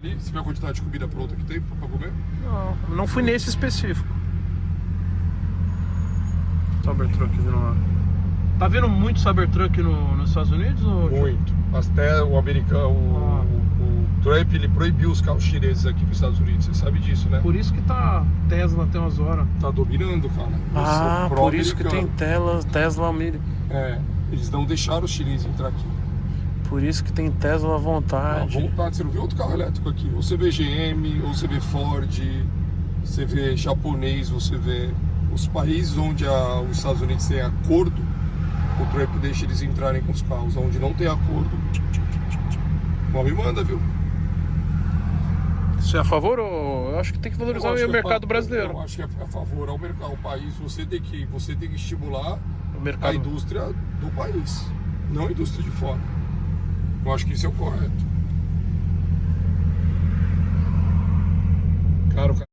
Ali, você vê a quantidade de comida pronta que tem pra comer? Não fui nesse específico. Cybertruck vindo lá. Tá vendo muito Cybertruck nos Estados Unidos? Ou... Muito. Até o americano, o Trump, ele proibiu os carros chineses aqui nos Estados Unidos. Você sabe disso, né? Por isso que tá Tesla até umas horas. Tá dominando, cara. Por isso que tem Tesla americano. É, eles não deixaram os chineses entrar aqui. Por isso que tem Tesla à vontade. À vontade, você não vê outro carro elétrico aqui. Ou você vê GM, ou você vê Ford, você vê japonês, você vê os países onde os Estados Unidos têm acordo, o Trump deixa eles entrarem com os carros. Onde não tem acordo, mal me manda, viu? Você é a favor ou... Eu acho que tem que valorizar o mercado brasileiro. Eu acho que é a favor ao mercado, ao país. Você tem que estimular O mercado. a indústria do país, não a indústria de fora. Eu acho que isso é o correto.